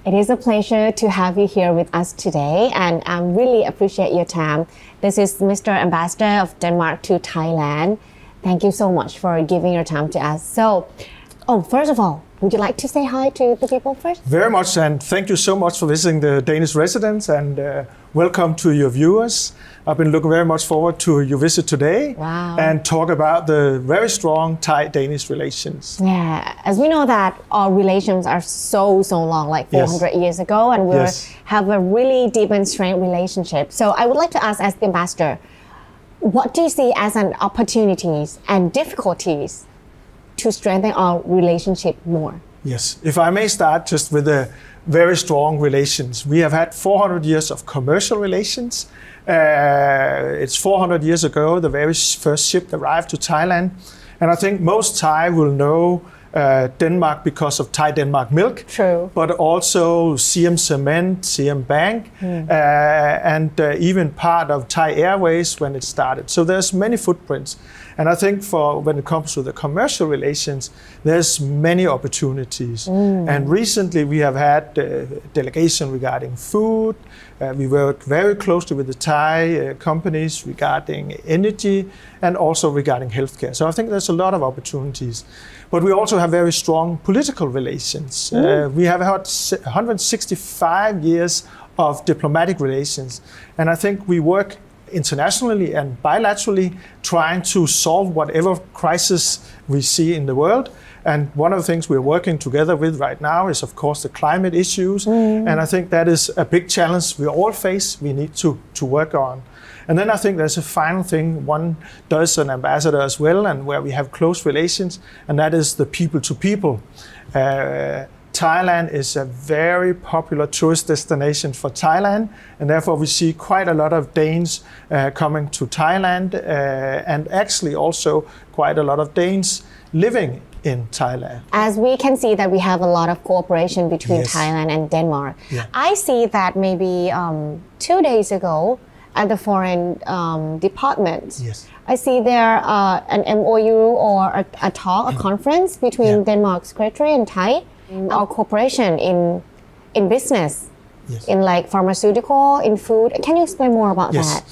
It is a pleasure to have you here with us today, and I really appreciate your time. This is Mr. Ambassador of Denmark to Thailand. Thank you so much for giving your time to us. So, first of all, would you like to say hi to the people first? Very much, and thank you so much for visiting the Danish residents, and welcome to your viewers. I've been looking very much forward to your visit today. Wow. And talk about the very strong Thai-Danish relations. Yeah, as we know that our relations are so long, like 400 years ago, and we have a really deep and strained relationship. So I would like to ask, as the ambassador, what do you see as an opportunities and difficulties to strengthen our relationship more? Yes, if I may start just with the very strong relations. We have had 400 years of commercial relations. It's 400 years ago, the very first ship arrived to Thailand. And I think most Thai will know Denmark because of Thai-Denmark milk. True. But also CM Cement, CM Bank, and even part of Thai Airways when it started. So there's many footprints. And I think when it comes to the commercial relations, there's many opportunities. And recently we have had a delegation regarding food. We work very closely with the Thai companies regarding energy and also regarding healthcare. So I think there's a lot of opportunities. But we also have very strong political relations. We have had 165 years of diplomatic relations. And I think we work internationally and bilaterally trying to solve whatever crisis we see in the world. And one of the things we're working together with right now is, of course, the climate issues. And I think that is a big challenge we all face, we need to work on. And then I think there's a final thing one does an ambassador as well, and where we have close relations, and that is the people to people. Thailand is a very popular tourist destination for Thailand, and therefore we see quite a lot of Danes coming to Thailand, and actually also quite a lot of Danes living in Thailand. As we can see that we have a lot of cooperation between Thailand and Denmark. I see that maybe 2 days ago at the foreign department, I see there an MOU or a talk, a conference between Denmark's secretary and Thai. Our cooperation in business, in like pharmaceutical, in food. Can you explain more about that?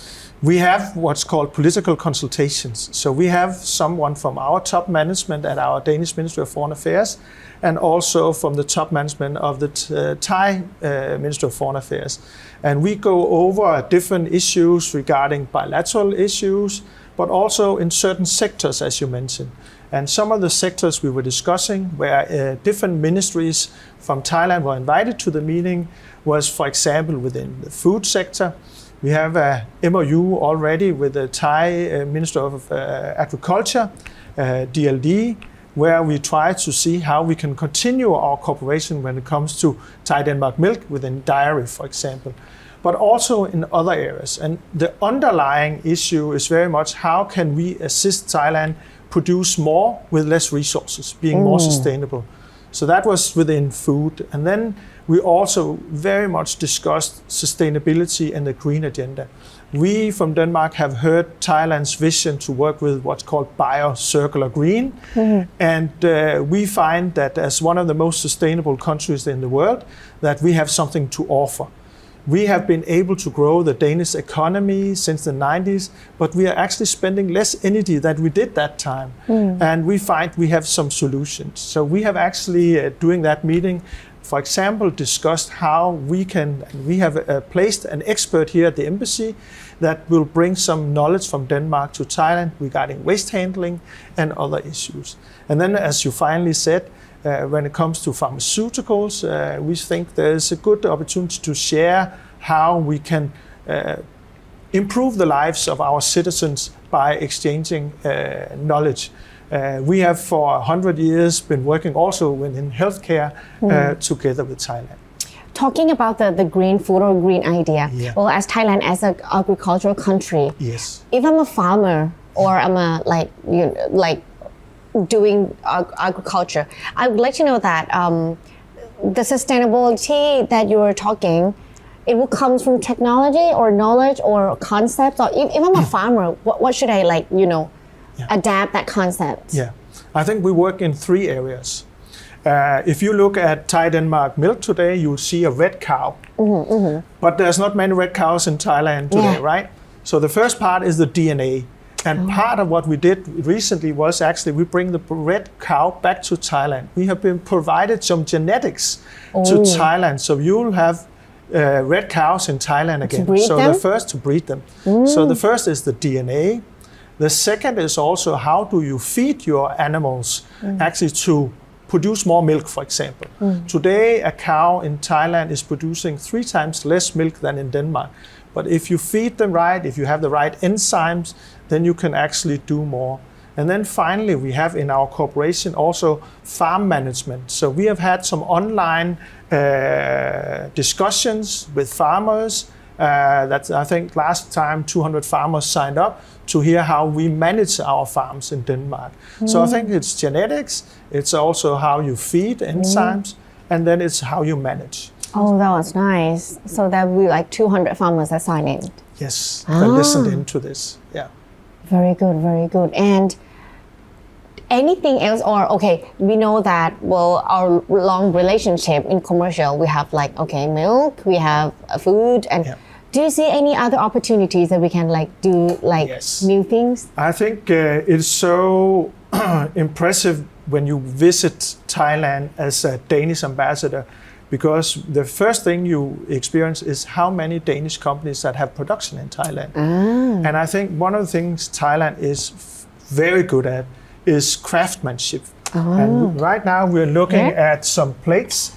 We have what's called political consultations. So we have someone from our top management at our Danish Ministry of Foreign Affairs, and also from the top management of the Thai Ministry of Foreign Affairs. And we go over different issues regarding bilateral issues, but also in certain sectors, as you mentioned. And some of the sectors we were discussing where different ministries from Thailand were invited to the meeting was, for example, within the food sector. We have a MOU already with the Thai Minister of Agriculture, DLD, where we try to see how we can continue our cooperation when it comes to Thai-Denmark milk within dairy, for example, but also in other areas. And the underlying issue is very much how can we assist Thailand produce more with less resources, being more sustainable. So that was within food. And then we also very much discussed sustainability and the green agenda. We from Denmark have heard Thailand's vision to work with what's called bio-circular green. And we find that as one of the most sustainable countries in the world, that we have something to offer. We have been able to grow the Danish economy since the 90s, but we are actually spending less energy than we did that time. And we find we have some solutions. So we have actually, during that meeting, for example, discussed how we have placed an expert here at the embassy that will bring some knowledge from Denmark to Thailand regarding waste handling and other issues. And then, as you finally said, when it comes to pharmaceuticals, we think there's a good opportunity to share how we can improve the lives of our citizens by exchanging knowledge. We have for 100 years been working also within healthcare together with Thailand. Talking about the green food or green idea, well, as Thailand as an agricultural country, if I'm a farmer or I'm a doing agriculture, I would like to know that the sustainability that you were talking, it will come from technology or knowledge or concepts. Or if I'm a farmer, what should I adapt that concept? I think we work in 3 areas. If you look at Thai-Denmark milk today, you'll see a red cow. But there's not many red cows in Thailand today, right? So the first part is the DNA. And part of what we did recently was actually we bring the red cow back to Thailand. We have been provided some genetics to Thailand. So you'll have red cows in Thailand again. The first to breed them. So the first is the DNA. The second is also how do you feed your animals actually to produce more milk, for example. Today, a cow in Thailand is producing 3 times less milk than in Denmark. But if you feed them right, if you have the right enzymes, then you can actually do more. And then finally, we have in our corporation also farm management. So we have had some online discussions with farmers. That I think last time 200 farmers signed up to hear how we manage our farms in Denmark. So I think it's genetics, it's also how you feed enzymes, and then it's how you manage. Oh, that was nice. So that we like 200 farmers are signing. Yes, they listened into this. Yeah. Very good, very good. And anything else, or okay, we know that, well, our long relationship in commercial, we have like, okay, milk, we have food, and do you see any other opportunities that we can like do like new things? I think it's so impressive when you visit Thailand as a Danish ambassador, because the first thing you experience is how many Danish companies that have production in Thailand. And I think one of the things Thailand is very good at is craftsmanship. And right now we're looking at some plates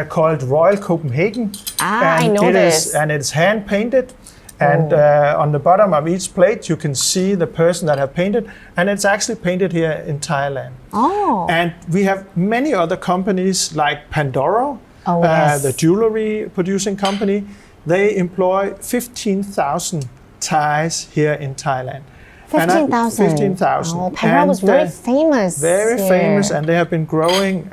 called Royal Copenhagen. I know this. And it's hand painted. And on the bottom of each plate, you can see the person that have painted, and it's actually painted here in Thailand. And we have many other companies like Pandora, the jewelry producing company. They employ 15,000 Thais here in Thailand. 15,000? 15,000. Oh, Pandora was very famous. Very famous, and they have been growing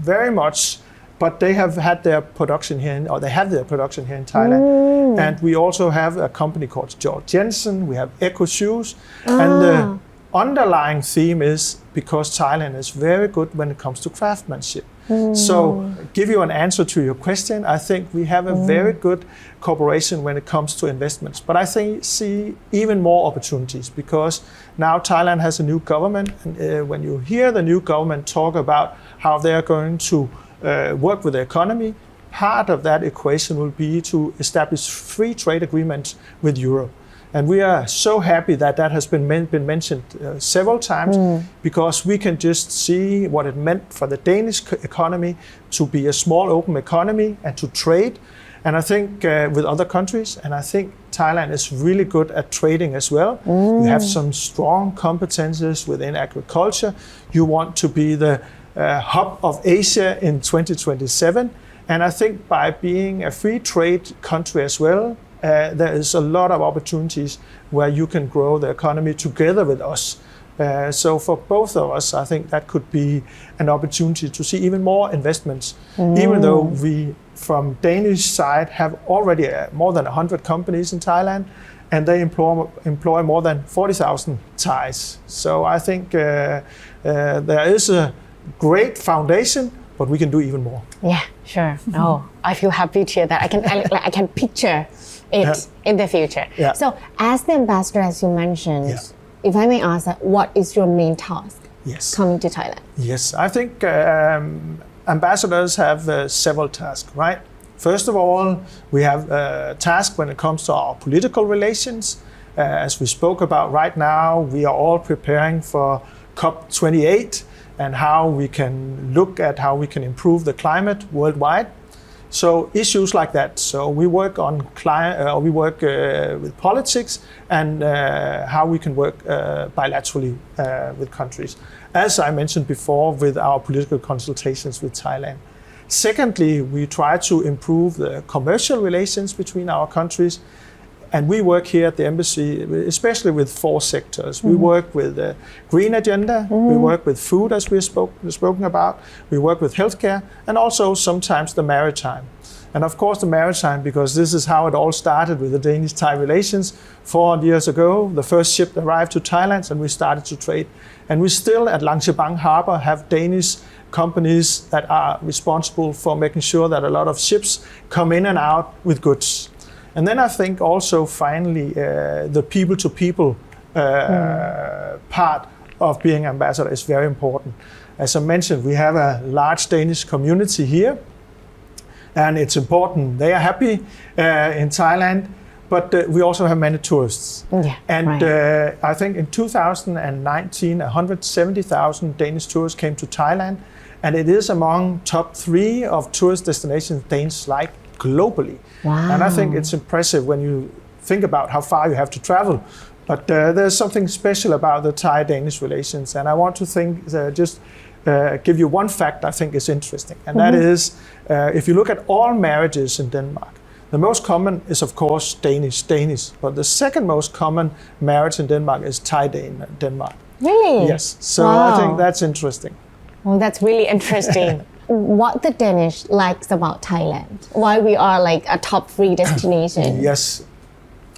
very much. But they have had their production here, they have their production here in Thailand. And we also have a company called Georg Jensen. We have Echo Shoes. And the underlying theme is because Thailand is very good when it comes to craftsmanship. So, give you an answer to your question, I think we have a very good cooperation when it comes to investments. But I see even more opportunities because now Thailand has a new government. And when you hear the new government talk about how they are going to work with the economy, part of that equation will be to establish free trade agreements with Europe. And we are so happy that that has been mentioned several times because we can just see what it meant for the Danish economy to be a small open economy and to trade. And I think with other countries, and I think Thailand is really good at trading as well. We have some strong competences within agriculture. You want to be the hub of Asia in 2027. And I think by being a free trade country as well, there is a lot of opportunities where you can grow the economy together with us. So for both of us, I think that could be an opportunity to see even more investments, even though we from Danish side have already more than 100 companies in Thailand, and they employ more than 40,000 Thais. So I think there is a great foundation, but we can do even more. Yeah, sure. Oh, I feel happy to hear that. I can picture it in the future. Yeah. So, as the ambassador, as you mentioned, if I may ask, what is your main task coming to Thailand? Yes, I think ambassadors have several tasks, right? First of all, we have a task when it comes to our political relations. As we spoke about right now, we are all preparing for COP28 and how we can look at how we can improve the climate worldwide. So issues like that. So we work on with politics and how we can work bilaterally with countries. As I mentioned before, with our political consultations with Thailand. Secondly, we try to improve the commercial relations between our countries. And we work here at the embassy, especially with 4 sectors. We work with the green agenda, we work with food, as we've spoken about, we work with healthcare, and also sometimes the maritime. And of course the maritime, because this is how it all started with the Danish-Thai relations. 400 years ago, the first ship arrived to Thailand and we started to trade. And we still at Lange Harbor have Danish companies that are responsible for making sure that a lot of ships come in and out with goods. And then I think also finally the people-to-people part of being ambassador is very important. As I mentioned, we have a large Danish community here, and it's important. They are happy in Thailand, but we also have many tourists. Yeah, and I think in 2019, 170,000 Danish tourists came to Thailand, and it is among top 3 of tourist destinations Danes like globally. Wow. And I think it's impressive when you think about how far you have to travel. But there's something special about the Thai-Danish relations, and I want to give you one fact I think is interesting, and that is, if you look at all marriages in Denmark, the most common is of course Danish, but the second most common marriage in Denmark is Thai-Denmark. Really? Yes, so wow. I think that's interesting. Well, that's really interesting. What the Danish likes about Thailand? Why we are like a top 3 destination? Yes.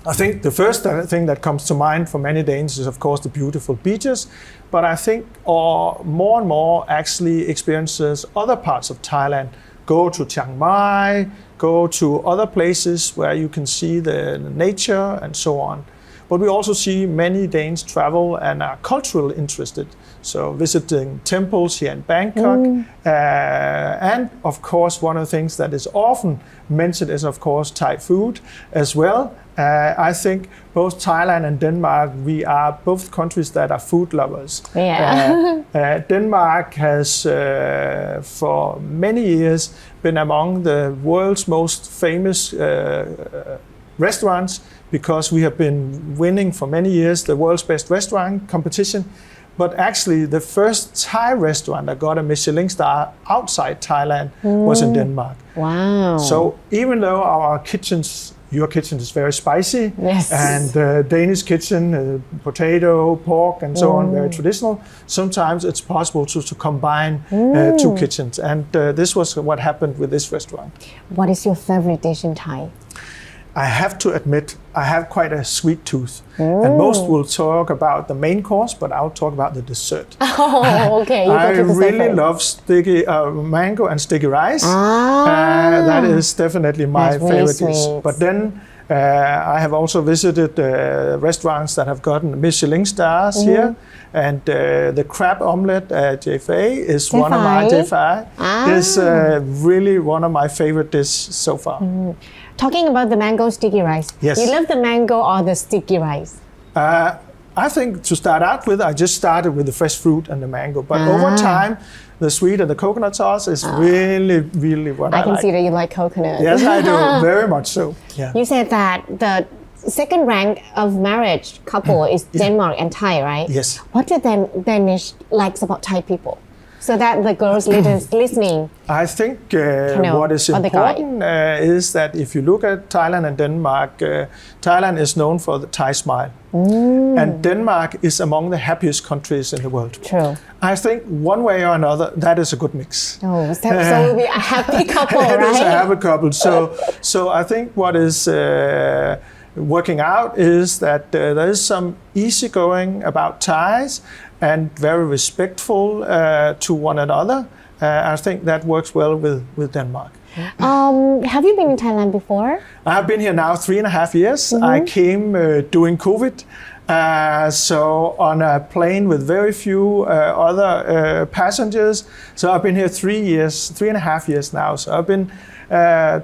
I think the first thing that comes to mind for many Danes is, of course, the beautiful beaches. But I think more and more actually experiences other parts of Thailand. Go to Chiang Mai, go to other places where you can see the nature and so on. But we also see many Danes travel and are culturally interested. So visiting temples here in Bangkok. And of course, one of the things that is often mentioned is, of course, Thai food as well. I think both Thailand and Denmark, we are both countries that are food lovers. Yeah. Denmark has, for many years, been among the world's most famous restaurants, because we have been winning for many years the world's best restaurant competition. But actually, the first Thai restaurant that got a Michelin star outside Thailand was in Denmark. Wow. So even though our kitchens, your kitchen is very spicy, yes, and Danish kitchen, potato, pork, and so on, very traditional, sometimes it's possible to combine 2 kitchens. And this was what happened with this restaurant. What is your favorite dish in Thai? I have to admit, I have quite a sweet tooth. And most will talk about the main course, but I'll talk about the dessert. Oh, okay. I really love sticky mango and sticky rice. That is definitely my favorite dish. But then I have also visited restaurants that have gotten Michelin stars here. And the crab omelette at JFA is one of my is really one of my favorite dishes so far. Talking about the mango sticky rice. Yes. You love the mango or the sticky rice? I think to start out with, I just started with the fresh fruit and the mango. But over time, the sweet and the coconut sauce is really, really what I like. I can see that you like coconut. Yes, I do. Very much so. Yeah. You said that the second rank of marriage couple is Denmark and Thai, right? Yes. What do Danish likes about Thai people? So that the girls listening. I think what is important is that if you look at Thailand and Denmark, Thailand is known for the Thai smile. And Denmark is among the happiest countries in the world. True. I think one way or another, that is a good mix. Oh, so we'll be a happy couple, right? It is a happy couple. So I think what is working out is that there is some easygoing about Thais and very respectful to one another. I think that works well with Denmark. Have you been in Thailand before? I have been here now 3.5 years. I came during COVID. So on a plane with very few other passengers. So I've been here 3.5 years now. So I've been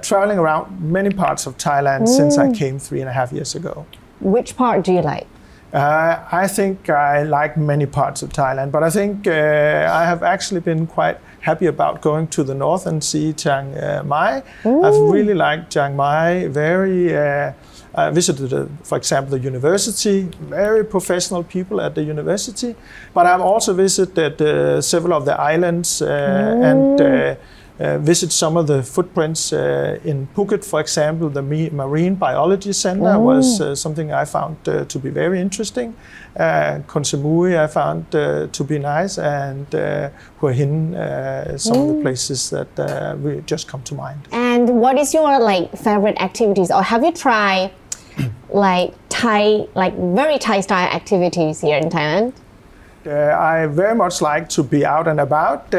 traveling around many parts of Thailand since I came 3.5 years ago. Which part do you like? I think I like many parts of Thailand, but I think I have actually been quite happy about going to the north and see Chiang Mai. I've really liked Chiang Mai. I visited, for example, the university, very professional people at the university. But I've also visited several of the islands and visit some of the footprints in Phuket, for example. The Marine Biology Center was something I found to be very interesting. Koh Samui I found to be nice, and Hua Hin, some of the places that really just come to mind. And what is your favorite activities, or have you tried Thai, very Thai style activities here in Thailand? I very much like to be out and about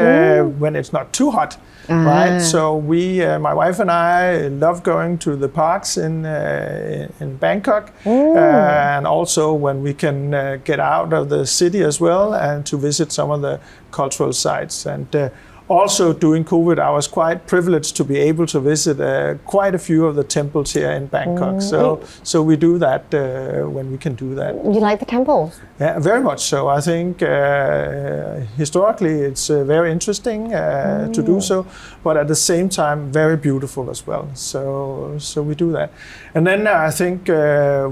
when it's not too hot. Right, so we, my wife and I, love going to the parks in Bangkok, and also when we can get out of the city as well, and to visit some of the cultural sites. And also during COVID, I was quite privileged to be able to visit quite a few of the temples here in Bangkok. So we do that when we can do that. You like the temples? Yeah, very much so. I think historically it's very interesting to do so, but at the same time very beautiful as well. So we do that. And then I think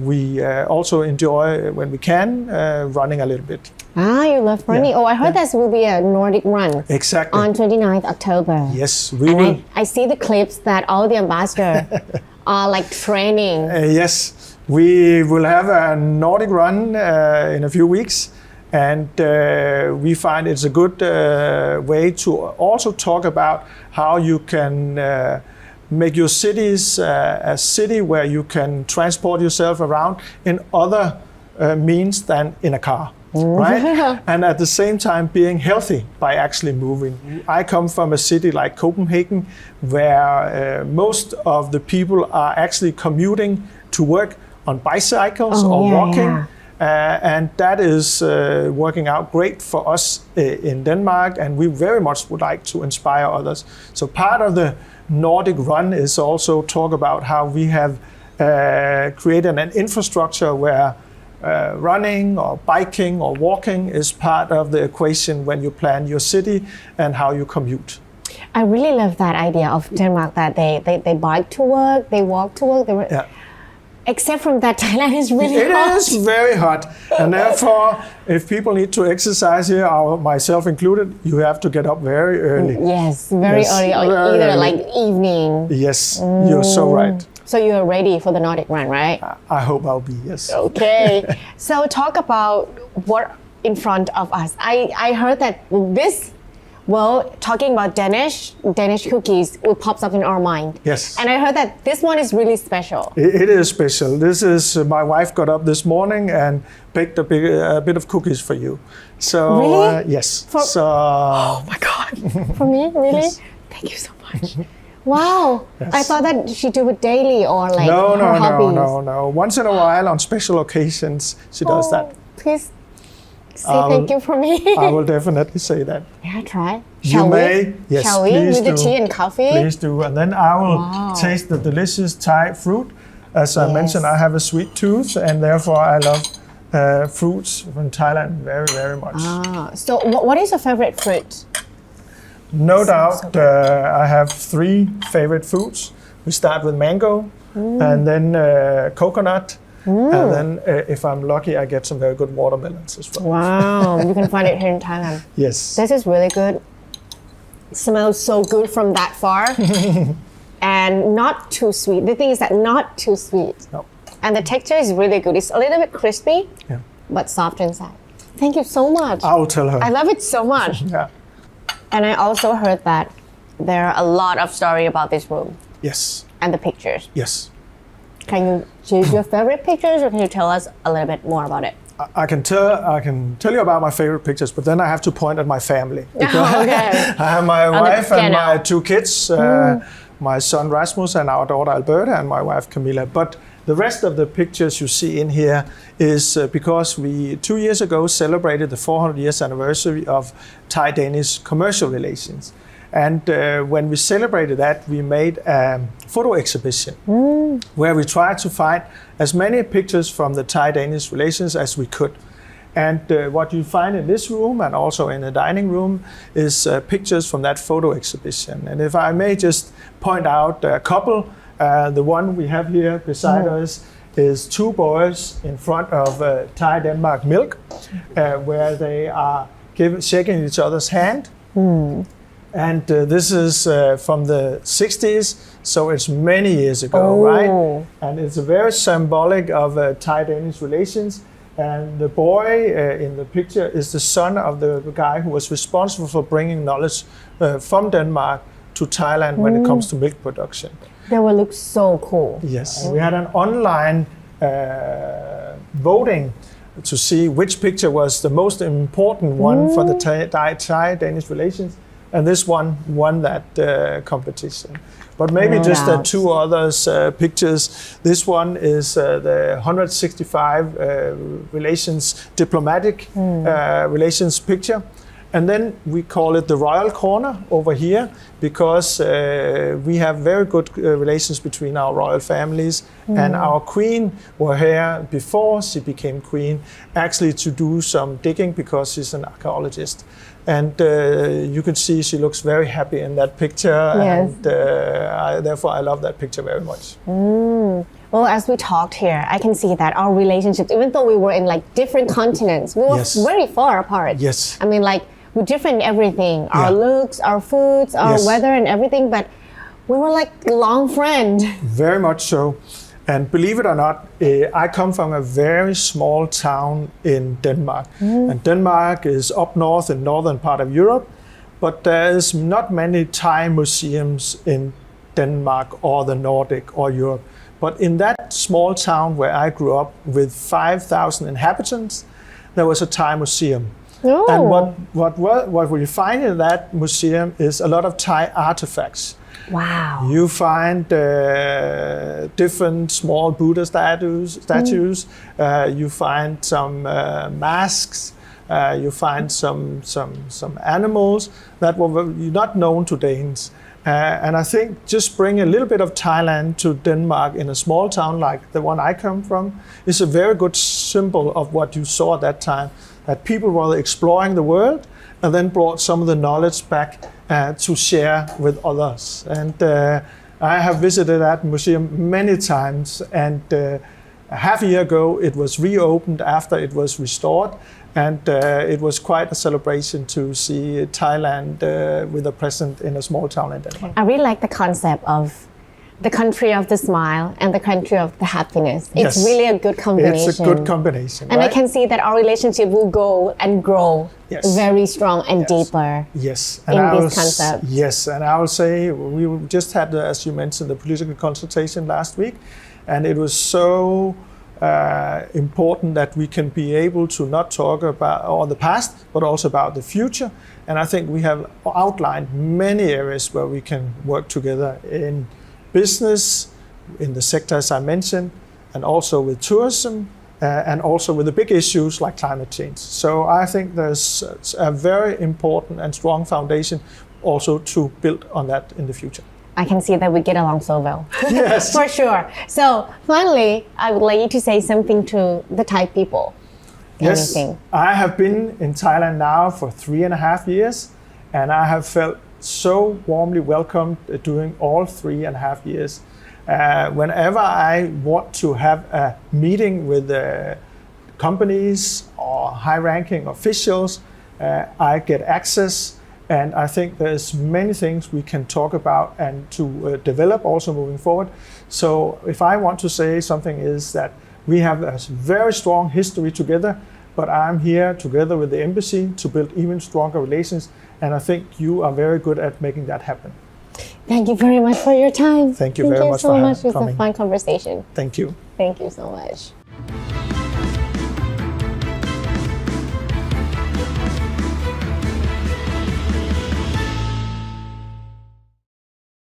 we also enjoy, when we can, running a little bit. Ah, you love running. Yeah. Oh, I heard there will be a Nordic run. Exactly. On 29th October. Yes, we will. I see the clips that all the ambassadors are training. Yes, we will have a Nordic run in a few weeks, and we find it's a good way to also talk about how you can make your cities a city where you can transport yourself around in other means than in a car. Right? And at the same time being healthy by actually moving. I come from a city like Copenhagen, where most of the people are actually commuting to work on bicycles or walking. And that is working out great for us in Denmark, and we very much would like to inspire others. So part of the Nordic run is also talk about how we have created an infrastructure where running or biking or walking is part of the equation when you plan your city and how you commute. I really love that idea of Denmark, that they bike to work, they walk to work. Except from that, Thailand is really hot. It is very hot, and therefore, if people need to exercise here, myself included, you have to get up very early. Yes, very early, or either evening. Yes, you're so right. So you're ready for the Nordic run, right? I hope I'll be, yes. Okay. So talk about what in front of us. I heard that this, talking about Danish cookies will pop up in our mind. Yes. And I heard that this one is really special. It is special. This is, my wife got up this morning and baked a bit of cookies for you. So, really? Yes. Oh my God. For me, really? Yes. Thank you so much. Wow, yes. I thought that she do it daily or her hobbies. No. Once in a while on special occasions she does that. Please say thank you for me. I will definitely say that. Yeah, try. Shall we? Yes, Shall we? With the tea and coffee? Please do. And then I will taste the delicious Thai fruit. As I mentioned, I have a sweet tooth, and therefore I love fruits from Thailand very, very much. So what is your favorite fruit? No doubt, I have 3 favorite foods. We start with mango, and then coconut, and then if I'm lucky, I get some very good watermelons as well. Wow, you can find it here in Thailand. Yes. This is really good. It smells so good from that far, and not too sweet. The thing is that not too sweet. No. And the texture is really good. It's a little bit crispy, but soft inside. Thank you so much. I will tell her. I love it so much. Yeah. And I also heard that there are a lot of stories about this room. Yes. And the pictures. Yes. Can you choose your favorite pictures, or can you tell us a little bit more about it? I can tell you about my favorite pictures, but then I have to point at my family. Okay. I have my wife and my 2 kids, my son Rasmus and our daughter Alberta, and my wife Camilla. But the rest of the pictures you see in here is because we 2 years ago celebrated the 400 years anniversary of Thai-Danish commercial relations. And when we celebrated that, we made a photo exhibition where we tried to find as many pictures from the Thai-Danish relations as we could. And what you find in this room and also in the dining room is pictures from that photo exhibition. And if I may just point out a couple, the one we have here beside us is 2 boys in front of Thai-Denmark Milk, where they are shaking each other's hand. And this is from the 60s, so it's many years ago, right? And it's very symbolic of Thai-Danish relations. And the boy in the picture is the son of the guy who was responsible for bringing knowledge from Denmark to Thailand when it comes to milk production. That would look so cool. Yes, we had an online voting to see which picture was the most important one for the Thai-Danish relations, and this one won that competition. But maybe just two others pictures. This one is the 165 diplomatic relations picture. And then we call it the Royal Corner over here because we have very good relations between our royal families. And our queen were here before she became queen, actually to do some digging because she's an archaeologist. And you can see she looks very happy in that picture. Yes. And therefore I love that picture very much. Well, as we talked here, I can see that our relationships, even though we were in like different continents, we were very far apart. Yes. I mean, like, we're different in everything, our looks, our foods, our weather and everything, but we were like long friends. Very much so. And believe it or not, I come from a very small town in Denmark. And Denmark is up north in northern part of Europe, but there's not many Thai museums in Denmark or the Nordic or Europe. But in that small town where I grew up with 5,000 inhabitants, there was a Thai museum. And what we find in that museum is a lot of Thai artifacts. Wow. You find different small Buddha statues. You find some masks. You find some animals that were not known to Danes. And I think just bring a little bit of Thailand to Denmark in a small town like the one I come from is a very good symbol of what you saw at that time. That people were exploring the world and then brought some of the knowledge back to share with others. And I have visited that museum many times, and half a year ago it was reopened after it was restored, and it was quite a celebration to see Thailand with a present in a small town in Denmark. I really like the concept of the country of the smile and the country of the happiness. It's really a good combination. It's a good combination. And I can see that our relationship will go and grow very strong and deeper in this concept. Yes, and I will say we just had, as you mentioned, the political consultation last week, and it was so important that we can be able to not talk about the past, but also about the future. And I think we have outlined many areas where we can work together in business, in the sectors I mentioned, and also with tourism, and also with the big issues like climate change. So I think there's a very important and strong foundation also to build on that in the future. I can see that we get along so well. Yes. For sure. So finally, I would like you to say something to the Thai people. Yes, I have been in Thailand now for 3.5 years, and I have felt so warmly welcomed during all 3.5 years. Whenever I want to have a meeting with companies or high-ranking officials, I get access, and I think there's many things we can talk about and to develop also moving forward. So if I want to say something is that we have a very strong history together, but I'm here together with the embassy to build even stronger relations. And I think you are very good at making that happen. Thank you very much for your time. Thank you very much for coming. It was a fun conversation. Thank you. Thank you so much.